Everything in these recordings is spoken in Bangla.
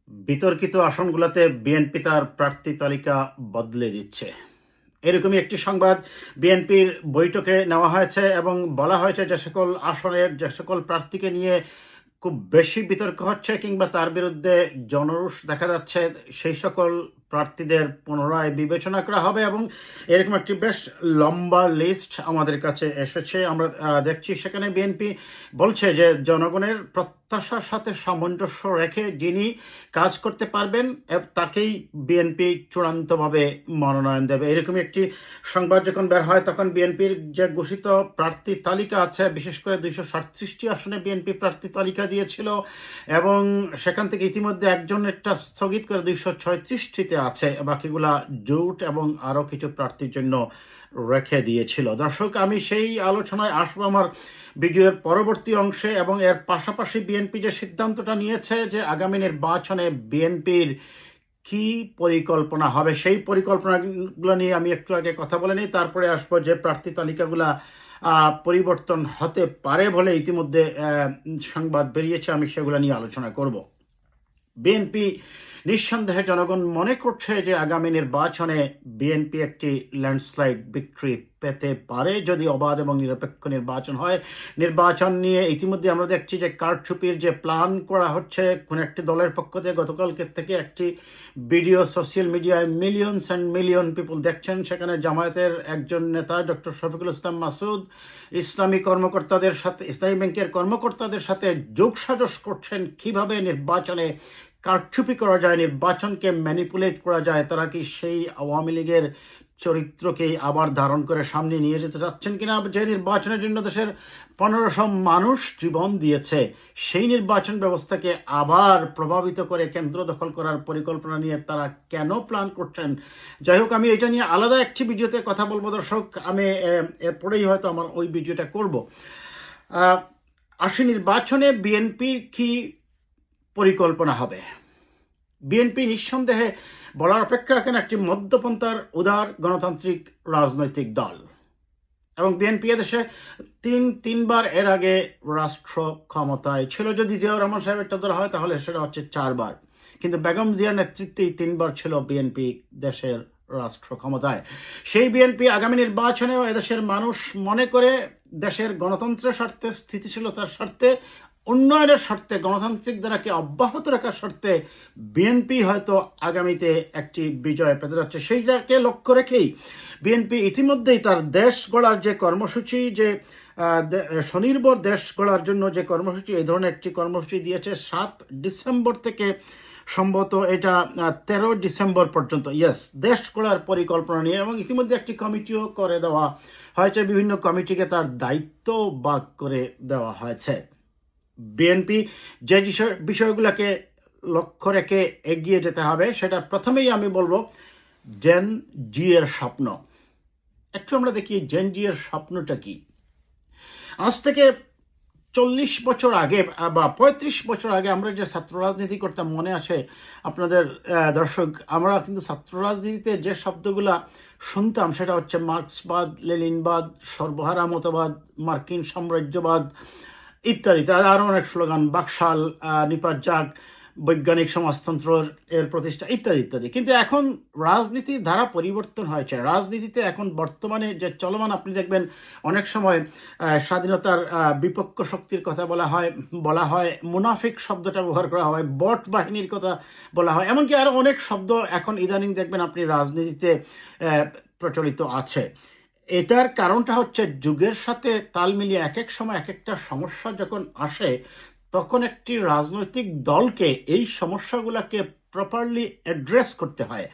বিতর্কিত আসনগুলোতে বিএনপি তার প্রার্থী তালিকা বদলে দিচ্ছে, এরকমই একটি সংবাদ বিএনপির বৈঠকে নেওয়া হয়েছে এবং বলা হয়েছে যে সকল আসনের যে সকল প্রার্থীকে নিয়ে খুব বেশি বিতর্ক হচ্ছে কিংবা তার বিরুদ্ধে জনরোষ দেখা যাচ্ছে, সেই সকল প্রার্থীদের পুনরায় বিবেচনা করা হবে এবং এরকম একটি বেশ লম্বা লিস্ট আমাদের কাছে এসেছে। আমরা দেখছি সেখানে বিএনপি বলছে যে জনগণের প্রত্যাশার সাথে সামঞ্জস্য রেখে যিনি কাজ করতে পারবেন তাকেই বিএনপি চূড়ান্তভাবে মনোনয়ন দেবে। এরকম একটি সংবাদ যখন বের হয় তখন বিএনপির যে ঘোষিত প্রার্থী তালিকা আছে, বিশেষ করে 237টি আসনে বিএনপি প্রার্থী তালিকা দিয়েছিল এবং সেখান থেকে ইতিমধ্যে একজনেরটা স্থগিত করে 236টিতে আছে, বাকিগুলা জোট এবং আরও কিছু প্রার্থীর জন্য রেখে দিয়েছিল। দর্শক, আমি সেই আলোচনায় আসবো আমার ভিডিওর পরবর্তী অংশে এবং এর পাশাপাশি বিএনপি যে সিদ্ধান্তটা নিয়েছে যে আগামী নির্বাচনে বিএনপির কি পরিকল্পনা হবে, সেই পরিকল্পনাগুলো নিয়ে আমি একটু আগে কথা বলে নিই, তারপরে আসবো যে প্রার্থী তালিকাগুলা পরিবর্তন হতে পারে বলে ইতিমধ্যে সংবাদ বেরিয়েছে, আমি সেগুলো নিয়ে আলোচনা করব। বিএনপি নিঃসন্দেহে জনগণ মনে করছে যে আগামী নির্বাচনে বিএনপি একটি ল্যান্ডস্লাইড বিক্রি পেতে পারে যদি অবাধ এবং নিরপেক্ষ নির্বাচন হয়। নির্বাচন নিয়ে ইতিমধ্যে আমরা দেখছি যে কারচুপির যে প্ল্যান করা হচ্ছে কোন একটি দলের পক্ষ থেকে। গতকালকে থেকে একটি ভিডিও সোশ্যাল মিডিয়ায় মিলিয়নস অ্যান্ড মিলিয়ন পিপল দেখছেন, সেখানে জামায়াতের একজন নেতা ডক্টর শফিকুল ইসলাম মাসুদ ইসলামী কর্মকর্তাদের সাথে, ইসলামী ব্যাংকের কর্মকর্তাদের সাথে যোগসাজশ করছেন কিভাবে নির্বাচনে কারচুপি করা যায়, নির্বাচনকে ম্যানিপুলেট করা যায়। তারা কি সেই আওয়ামী লীগের চরিত্রকেই আবার ধারণ করে সামনে নিয়ে যেতে চাচ্ছেন কিনা, যে নির্বাচনের জন্য দেশের 1500 মানুষ জীবন দিয়েছে, সেই নির্বাচন ব্যবস্থাকে আবার প্রভাবিত করে কেন্দ্র দখল করার পরিকল্পনা নিয়ে তারা কেন প্ল্যান করছেন। যাই হোক, আমি এটা নিয়ে আলাদা একটি ভিডিওতে কথা বলবো দর্শক, আমি এরপরেই হয়তো আমার ওই ভিডিওটা করব। আসি নির্বাচনে বিএনপির কি পরিকল্পনা হবে। বিএনপি নিঃসন্দেহে বলার অপেক্ষা রাখেন একটি মধ্যপন্থার উদার গণতান্ত্রিক রাজনৈতিক দল এবং বিএনপি এদেশে তিনবার এর আগে রাষ্ট্র ক্ষমতায় ছিল। যদি জিয়াউর রহমান সাহেবেরটা ধরা হয় তাহলে সেটা হচ্ছে 4বার, কিন্তু বেগম জিয়ার নেতৃত্বেই 3বার ছিল বিএনপি দেশের রাষ্ট্র ক্ষমতায়। সেই বিএনপি আগামী নির্বাচনেও এদেশের মানুষ মনে করে দেশের গণতন্ত্রের স্বার্থে, স্থিতিশীলতার স্বার্থে, উন্নয়নের স্বার্থে, গণতান্ত্রিক ধারাকে অব্যাহত রাখার স্বার্থে বিএনপি হয়তো আগামীতে একটি বিজয় পেতে যাচ্ছে। সেইটাকে লক্ষ্য রেখেই বিএনপি ইতিমধ্যেই তার দেশ গড়ার যে কর্মসূচি, যে স্বনির্ভর দেশ গড়ার জন্য যে কর্মসূচি, এই ধরনের একটি কর্মসূচি দিয়েছে 7 ডিসেম্বর থেকে সম্ভবত এটা 13 ডিসেম্বর পর্যন্ত, দেশ গড়ার পরিকল্পনা নিয়ে, এবং ইতিমধ্যে একটি কমিটিও করে দেওয়া হয়েছে, বিভিন্ন কমিটিকে তার দায়িত্ব ভাগ করে দেওয়া হয়েছে। বিএনপি যে বিষয়গুলোকে লক্ষ্য রেখে এগিয়ে যেতে হবে, সেটা প্রথমেই আমি বলবো জেন জি এর স্বপ্ন। একটু আমরা দেখি জেন জি এর স্বপ্নটা কি। আজ থেকে 40 বছর আগে বা 35 বছর আগে আমরা যে ছাত্র রাজনীতি করতাম, মনে আছে আপনাদের দর্শক? আমরা কিন্তু ছাত্র রাজনীতিতে যে শব্দগুলা শুনতাম সেটা হচ্ছে মার্ক্সবাদ, লেনিনবাদ, সর্বহারা মতবাদ, মার্কিন সাম্রাজ্যবাদ ইত্যাদি। তার আরও অনেক স্লোগান, বাকশাল, নিপাত জাগ, বৈজ্ঞানিক সমাজতন্ত্র এর প্রতিষ্ঠা ইত্যাদি ইত্যাদি। কিন্তু এখন রাজনীতির ধারা পরিবর্তন হয়েছে। রাজনীতিতে এখন বর্তমানে যে চলমান, আপনি দেখবেন অনেক সময় স্বাধীনতার বিপক্ষ শক্তির কথা বলা হয়, মুনাফিক শব্দটা ব্যবহার করা হয়, বট বাহিনীর কথা বলা হয়, এমনকি আরও অনেক শব্দ এখন ইদানিং দেখবেন আপনি রাজনীতিতে প্রচলিত আছে। এটার কারণটা হচ্ছে যুগের সাথে তাল মিলিয়ে এক এক সময় এক একটা সমস্যা যখন আসে, তখন একটি রাজনৈতিক দলকে এই সমস্যাগুলোকে প্রপারলি অ্যাড্রেস করতে হয়।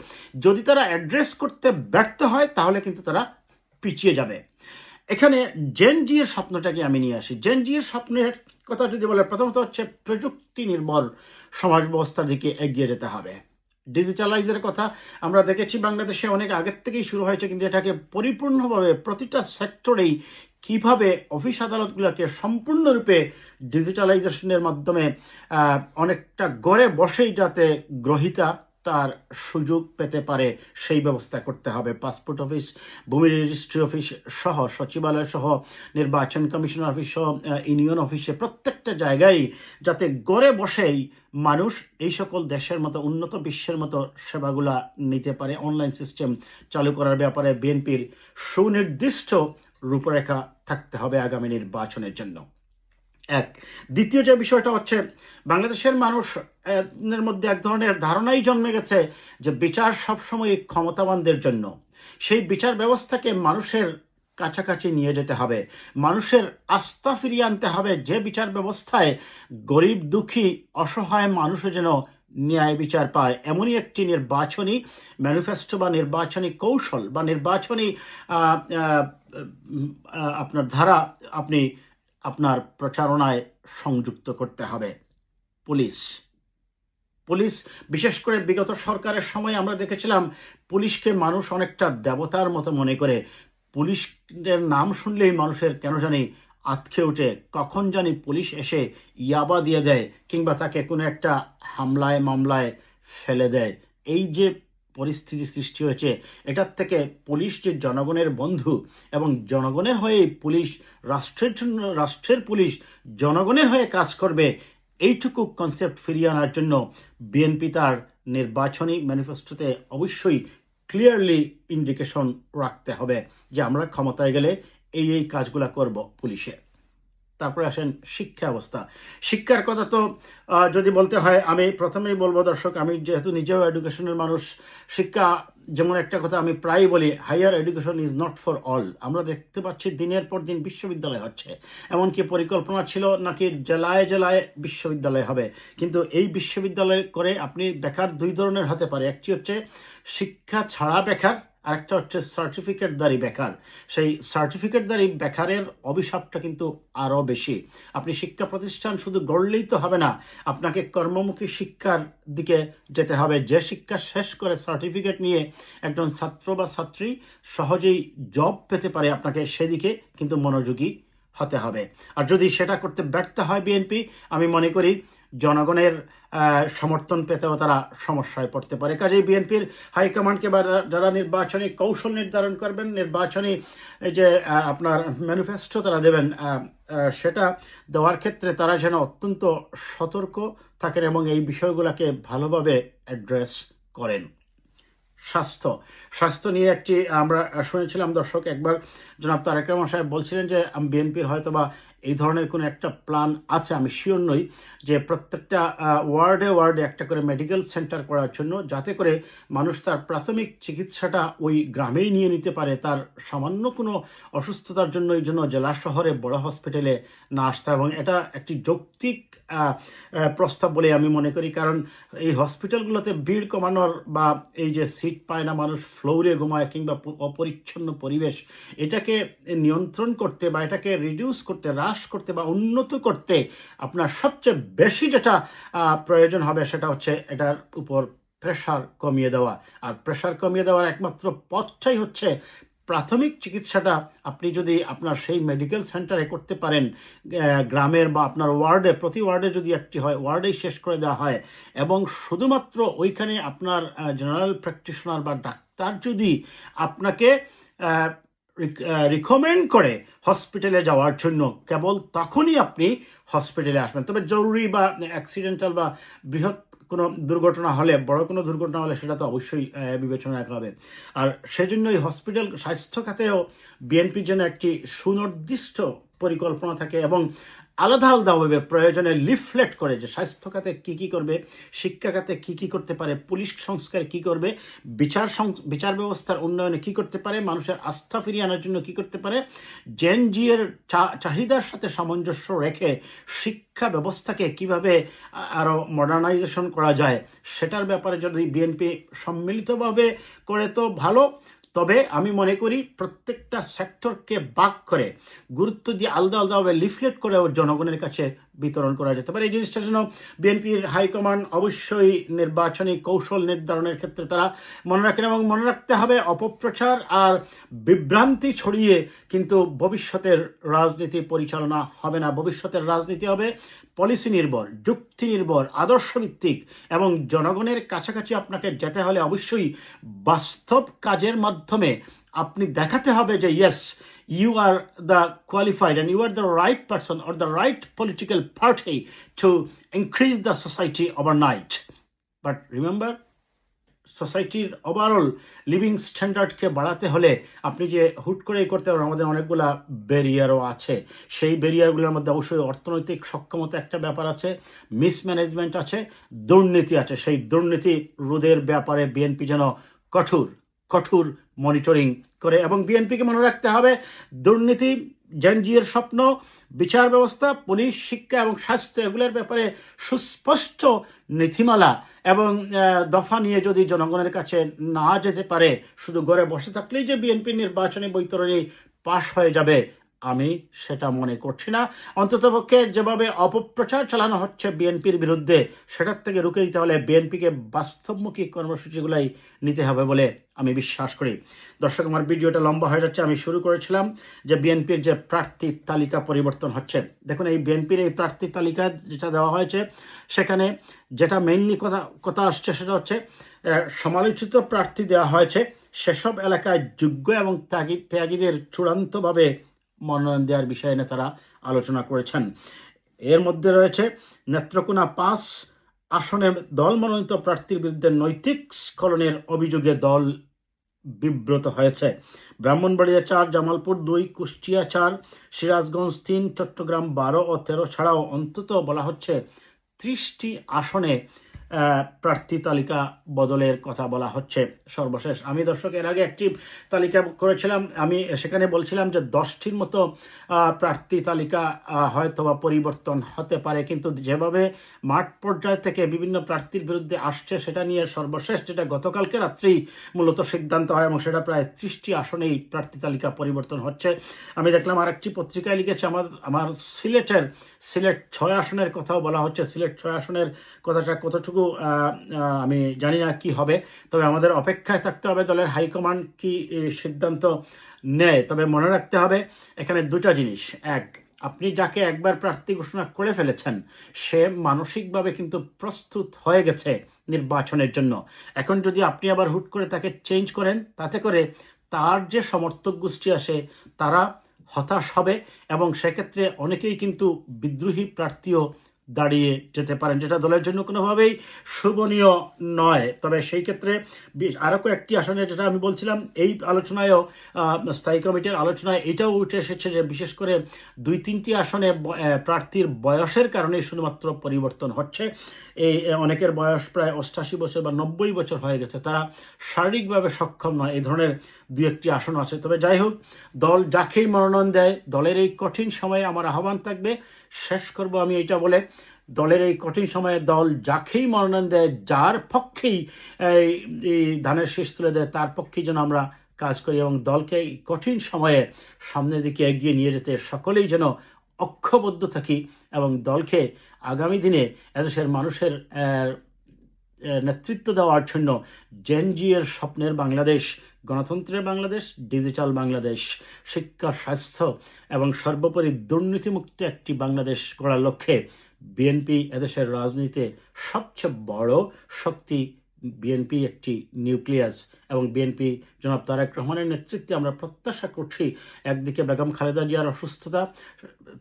যদি তারা অ্যাড্রেস করতে ব্যর্থ হয় তাহলে কিন্তু তারা পিছিয়ে যাবে। এখানে জেন জি এর স্বপ্নটাকে আমি নিয়ে আসি। জেন জি এর স্বপ্নের কথা যদি বলে, প্রথমত হচ্ছে প্রযুক্তি নির্ভর সমাজ ব্যবস্থার দিকে এগিয়ে যেতে হবে। ডিজিটালাইজের কথা আমরা দেখেছি বাংলাদেশে অনেক আগের থেকেই শুরু হয়েছে, কিন্তু এটাকে পরিপূর্ণভাবে প্রতিটা সেক্টরেই কিভাবে অফিস আদালতগুলোকে সম্পূর্ণরূপে ডিজিটালাইজেশনের মাধ্যমে অনেকটা গড়ে বসেই যাতে গ্রহিতা তার সুযোগ পেতে পারে সেই ব্যবস্থা করতে হবে। পাসপোর্ট অফিস, ভূমি রেজিস্ট্রি অফিস সহ, সচিবালয় সহ, নির্বাচন কমিশন অফিস সহ, ইউনিয়ন অফিসে, প্রত্যেকটা জায়গায় যাতে ঘরে বসেই মানুষ এই সকল দেশের মতো, উন্নত বিশ্বের মতো সেবাগুলা নিতে পারে। অনলাইন সিস্টেম চালু করার ব্যাপারে বিএনপির সুনির্দিষ্ট রূপরেখা থাকতে হবে আগামী নির্বাচনের জন্য। এক। দ্বিতীয় যে বিষয়টা হচ্ছে, বাংলাদেশের মানুষের মধ্যে এক ধরনের ধারণাই জন্মে গেছে যে বিচার সবসময় ক্ষমতাবানদের জন্য। সেই বিচার ব্যবস্থাকে মানুষের কাছাকাছি নিয়ে যেতে হবে, মানুষের আস্থা ফিরিয়ে আনতে হবে, যে বিচার ব্যবস্থায় গরিব দুঃখী অসহায় মানুষও যেন ন্যায় বিচার পায়। এমনই একটি নির্বাচনী ম্যানিফেস্টো বা নির্বাচনী কৌশল বা নির্বাচনী আপনার ধারা আপনি আপনার প্রচারণায় সংযুক্ত করতে হবে। পুলিশ বিশেষ করে বিগত সরকারের সময় আমরা দেখেছিলাম পুলিশকে মানুষ অনেকটা দেবতার মতো মনে করে। পুলিশের নাম শুনলেই মানুষের কেন জানি আঁতকে ওঠে, কখন জানি পুলিশ এসে ইয়াবা দিয়ে দেয় কিংবা তাকে কোনো একটা হামলায় মামলায় ফেলে দেয়। এই যে পরিস্থিতি সৃষ্টি হয়েছে, এটার থেকে পুলিশ যে জনগণের বন্ধু এবং জনগণের হয়ে পুলিশ, রাষ্ট্রের জন্য রাষ্ট্রের পুলিশ জনগণের হয়ে কাজ করবে, এইটুকু কনসেপ্ট ফিরিয়ে আনার জন্য বিএনপি তার নির্বাচনী ম্যানিফেস্টোতে অবশ্যই ক্লিয়ারলি ইন্ডিকেশন রাখতে হবে যে আমরা ক্ষমতায় গেলে এই কাজগুলো করব পুলিশে। তারপরে আসেন শিক্ষা ব্যবস্থা। শিক্ষার কথা তো যদি বলতে হয়, আমি প্রথমেই বলবো দর্শক, আমি যেহেতু নিজেও এডুকেশনের মানুষ, শিক্ষা যেমন একটা কথা আমি প্রায় বলি, higher education is not for all. আমরা দেখতে পাচ্ছি দিনের পর দিন বিশ্ববিদ্যালয় হচ্ছে, এমনকি পরিকল্পনা ছিল নাকি জেলায় জেলায় বিশ্ববিদ্যালয় হবে। কিন্তু এই বিশ্ববিদ্যালয় করে আপনি বেকার দুই ধরনের হতে পারে, একটি হচ্ছে শিক্ষা ছাড়া বেকার, আরেকটা হচ্ছে সার্টিফিকেটধারী বেকার। সেই সার্টিফিকেটধারী বেকারের অভিশাপটা কিন্তু আরও বেশি। আপনি শিক্ষা প্রতিষ্ঠান শুধু গড়লেই তো হবে না, আপনাকে কর্মমুখী শিক্ষার দিকে যেতে হবে। যে শিক্ষা শেষ করে সার্টিফিকেট নিয়ে একজন ছাত্র বা ছাত্রী সহজেই জব পেতে পারে, আপনাকে সেদিকে কিন্তু মনোযোগী হতে হবে। আর যদি সেটা করতে ব্যর্থ হয় বিএনপি, আমি মনে করি জনগণের সমর্থন পেতেও তারা সমস্যায় পড়তে পারে। কাজেই বিএনপির হাইকমান্ডকে বা যারা নির্বাচনী কৌশল নির্ধারণ করবেন, নির্বাচনী যে আপনার ম্যানিফেস্টো তারা দেবেন, সেটা দেওয়ার ক্ষেত্রে তারা যেন অত্যন্ত সতর্ক থাকেন এবং এই বিষয়গুলোকে ভালোভাবে অ্যাড্রেস করেন। স্বাস্থ্য নিয়ে একটি আমরা শুনেছিলাম দর্শক, একবার জনাব তারেক রহমান সাহেব বলছিলেন যে বিএনপির হয়তো বা এই ধরনের কোনো একটা প্ল্যান আছে, আমি শিওর নই, যে প্রত্যেকটা ওয়ার্ডে একটা করে মেডিকেল সেন্টার করার জন্য, যাতে করে মানুষ তার প্রাথমিক চিকিৎসাটা ওই গ্রামেই নিয়ে নিতে পারে, তার সামান্য কোনো অসুস্থতার জন্য এই জন্য জেলা শহরে বড় হসপিটালে না আসতে। এবং এটা একটি যৌক্তিক প্রস্তাব বলে আমি মনে করি, কারণ এই হসপিটালগুলোতে ভিড় কমানোর বা এই যে সিট পায় না, মানুষ ফ্লোরে ঘুমায় কিংবা অপরিচ্ছন্ন পরিবেশ, এটাকে নিয়ন্ত্রণ করতে বা এটাকে রিডিউস করতে, হ্রাস করতে বা উন্নত করতে আপনার সবচেয়ে বেশি যেটা প্রয়োজন হবে সেটা হচ্ছে এটার উপর প্রেশার কমিয়ে দেওয়া। আর প্রেশার কমিয়ে দেওয়ার একমাত্র পথটাই হচ্ছে প্রাথমিক চিকিৎসাটা আপনি যদি আপনার সেই মেডিকেল সেন্টারে করতে পারেন, গ্রামের বা আপনার ওয়ার্ডে, প্রতি ওয়ার্ডে যদি একটি হয়, ওয়ার্ডেই শেষ করে দেওয়া হয়, এবং শুধুমাত্র ওইখানে আপনার জেনারেল প্র্যাকটিশনার বা ডাক্তার যদি আপনাকে রিকমেন্ড করে হসপিটালে যাওয়ার জন্য, কেবল তখনই আপনি হসপিটালে আসবেন। তবে জরুরি বা অ্যাক্সিডেন্টাল বা বৃহৎ কোনো দুর্ঘটনা হলে, বড় কোনো দুর্ঘটনা হলে সেটা তো অবশ্যই বিবেচনা রাখা হবে। আর সেজন্যই হসপিটাল, স্বাস্থ্য খাতেও বিএনপির জন্য একটি সুনির্দিষ্ট পরিকল্পনা থাকে এবং আলাদা আলাদাভাবে প্রয়োজনে লিফলেট করে যে স্বাস্থ্য খাতে কী করবে, শিক্ষা খাতে কী করতে পারে, পুলিশ সংস্কার কী করবে, বিচার ব্যবস্থার উন্নয়নে কী করতে পারে, মানুষের আস্থা ফিরিয়ে আনার জন্য কী করতে পারে, জেনজিএর চাহিদার সাথে সামঞ্জস্য রেখে শিক্ষা ব্যবস্থাকে কিভাবে আরও মডার্নাইজেশন করা যায়, সেটার ব্যাপারে যদি বিএনপি সম্মিলিতভাবে করে তো ভালো। তবে আমি মনে করি প্রত্যেকটা সেক্টরকে ভাগ করে গুরুত্ব দিয়ে আলাদা আলাদাভাবে লিফলেট করে জনগণের কাছে বিতরণ করা যেতে পারে। এই জিনিসটা যেন বিএনপির হাইকমান্ড অবশ্যই নির্বাচনী কৌশল নির্ধারণের ক্ষেত্রে তারা মনে রাখেন, এবং মনে রাখতে হবে অপপ্রচার আর বিভ্রান্তি ছড়িয়ে কিন্তু ভবিষ্যতের রাজনীতি পরিচালনা হবে না। ভবিষ্যতের রাজনীতি হবে পলিসি নির্ভর, যুক্তি নির্ভর, আদর্শভিত্তিক, এবং জনগণের কাছাকাছি আপনাকে যেতে হলে অবশ্যই বাস্তব কাজের মাধ্যমে আপনি দেখাতে হবে যে yes, you are the qualified and you are the right person or the right political party to increase the society overnight. But remember, সোসাইটির ওভারঅল লিভিং স্ট্যান্ডার্ডকে বাড়াতে হলে আপনি যে হুট করেই করতে পারেন, আমাদের অনেকগুলা ব্যারিয়ারও আছে। সেই ব্যারিয়ারগুলোর মধ্যে অবশ্যই অর্থনৈতিক সক্ষমতা একটা ব্যাপার আছে, মিসম্যানেজমেন্ট আছে, দুর্নীতি আছে। সেই দুর্নীতি রোধের ব্যাপারে বিএনপি যেন কঠোর মনিটরিং করে, এবং বিএনপিকে মনে রাখতে হবে দুর্নীতি, জেনজির স্বপ্ন, বিচার ব্যবস্থা, পুলিশ, শিক্ষা এবং স্বাস্থ্য, এগুলোর ব্যাপারে সুস্পষ্ট নীতিমালা এবং দফা নিয়ে যদি জনগণের কাছে না যেতে পারে, শুধু ঘরে বসে থাকলেই যে বিএনপির নির্বাচনী বৈতরণী পাশ হয়ে যাবে, আমি সেটা মনে করছি না। অন্ততপক্ষে যেভাবে অপপ্রচার চালানো হচ্ছে বিএনপির বিরুদ্ধে, সেটার থেকে রুখে দিতে হলে বিএনপিকে বাস্তবমুখী কর্মসূচিগুলাই নিতে হবে বলে আমি বিশ্বাস করি। দর্শক, আমার ভিডিওটা লম্বা হয়ে যাচ্ছে। আমি শুরু করেছিলাম যে বিএনপির যে প্রার্থী তালিকা পরিবর্তন হচ্ছে। দেখুন, এই বিএনপির এই প্রার্থী তালিকা যেটা দেওয়া হয়েছে, সেখানে যেটা মেইনলি কথা আসছে সেটা হচ্ছে সমালোচিত প্রার্থী দেওয়া হয়েছে সেসব এলাকায় যোগ্য এবং ত্যাগীদের চূড়ান্তভাবে মনোনয়ন দেওয়ার বিষয়ে নেতারা আলোচনা করেছেন। এর মধ্যে রয়েছে নেত্রকোনা 5 আসনে দল মনোনীত প্রার্থীর বিরুদ্ধে নৈতিক স্খলনের অভিযোগে দল বিব্রত হয়েছে। ব্রাহ্মণবাড়িয়া 4, জামালপুর 2, কুষ্টিয়া 4, সিরাজগঞ্জ 3, চট্টগ্রাম 12 ও 13 ছাড়াও অন্তত বলা হচ্ছে 30টি আসনে প্রার্থী তালিকা বদলের কথা বলা হচ্ছে। সর্বশেষ আমি দর্শক এর আগে একটি তালিকা করেছিলাম, আমি সেখানে বলছিলাম যে 10টির মতো প্রার্থী তালিকা হয়তো বা পরিবর্তন হতে পারে, কিন্তু যেভাবে মাঠ পর্যায় থেকে বিভিন্ন প্রার্থীর বিরুদ্ধে আসছে সেটা নিয়ে সর্বশেষ যেটা গতকালকে রাত্রেই মূলত সিদ্ধান্ত হয়, এবং সেটা প্রায় 30টি আসনেই প্রার্থী তালিকা পরিবর্তন হচ্ছে। আমি দেখলাম আরেকটি পত্রিকায় লিখেছে আমার সিলেট 6 আসনের কথাও বলা হচ্ছে। সিলেট 6 আসনের কথাটা কতটুকু আমি জানি না কি হবে, তবে আমাদের অপেক্ষায় থাকতে হবে দলের হাইকমান্ড কি সিদ্ধান্ত নেয়। তবে মনে রাখতে হবে এখানে দুটা জিনিস। এক, আপনি যাকে একবার প্রার্থী ঘোষণা করে ফেলেছেন সে মানসিকভাবে কিন্তু প্রস্তুত হয়ে গেছে নির্বাচনের জন্য। এখন যদি আপনি আবার হুট করে তাকে চেঞ্জ করেন, তাতে করে তার যে সমর্থক গোষ্ঠী আসে তারা হতাশ হবে, এবং সেক্ষেত্রে অনেকেই কিন্তু বিদ্রোহী প্রার্থীও দাঁড়িয়ে যেতে পারেন, যেটা দলের জন্য কোনোভাবেই শুভনীয় নয়। তবে সেই ক্ষেত্রে আরও কয়েকটি আসনে, যেটা আমি বলছিলাম এই আলোচনায়ও, স্থায়ী কমিটির আলোচনায় এটাও উঠে এসেছে যে বিশেষ করে 2-3টি আসনে প্রার্থীর বয়সের কারণে শুধুমাত্র পরিবর্তন হচ্ছে। এই অনেকের বয়স প্রায় 88 বছর বা 90 বছর হয়ে গেছে, তারা শারীরিকভাবে সক্ষম নয়। এই ধরনের 2-1টি আসন আছে। তবে যাই হোক, দল যাকেই মনোনয়ন দেয়, দলের এই কঠিন সময়ে আমার আহ্বান থাকবে, শেষ করব আমি এটা বলে, দলের এই কঠিন সময়ে দল যাকেই মনোনয়ন দেয়, যার পক্ষেই এই ধানের শীষ তুলে দেয়, তার পক্ষেই যেন আমরা কাজ করি, এবং দলকে এই কঠিন সময়ে সামনের দিকে এগিয়ে নিয়ে যেতে সকলেই যেন ঐক্যবদ্ধ থাকি, এবং দলকে আগামী দিনে এদেশের মানুষের নেতৃত্ব দেওয়ার জন্য জেনজির স্বপ্নের বাংলাদেশ, গণতন্ত্রের বাংলাদেশ, ডিজিটাল বাংলাদেশ, শিক্ষা, স্বাস্থ্য এবং সর্বোপরি দুর্নীতিমুক্ত একটি বাংলাদেশ গড়ার লক্ষ্যে বিএনপি এদেশের রাজনীতিতে সবচেয়ে বড় শক্তি। বিএনপি একটি নিউক্লিয়াস, এবং বিএনপি জনাব তারেক রহমানের নেতৃত্বে আমরা প্রত্যাশা করছি একদিকে বেগম খালেদা জিয়ার অসুস্থতা,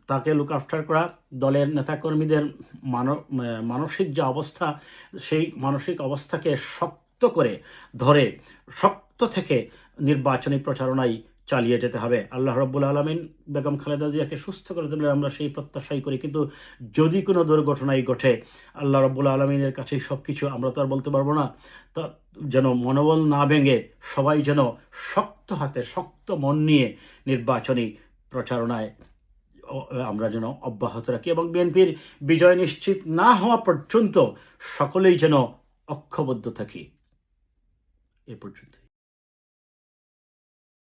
তাকে লুক আফটার করা, দলের নেতাকর্মীদের মানসিক যে অবস্থা, সেই মানসিক অবস্থাকে শক্ত করে ধরে শক্ত থেকে নির্বাচনী প্রচারণায় চালিয়ে যেতে হবে। আল্লাহ রাব্বুল আলামিন বেগম খালেদা জিয়াকে সুস্থ করে তুললে আমরা সেই প্রত্যাশাই করি, কিন্তু যদি কোনো দুর্ঘটনাই ঘটে, আল্লাহ রাব্বুল আলামিনের কাছেই সব কিছু, আমরা তো আর বলতে পারবো না। তা যেন মনোবল না ভেঙে সবাই যেন শক্ত হাতে শক্ত মন নিয়ে নির্বাচনী প্রচারণায় আমরা যেন অব্যাহত রাখি, এবং বিএনপির বিজয় নিশ্চিত না হওয়া পর্যন্ত সকলেই যেন ঐক্যবদ্ধ থাকি। এ পর্যন্ত।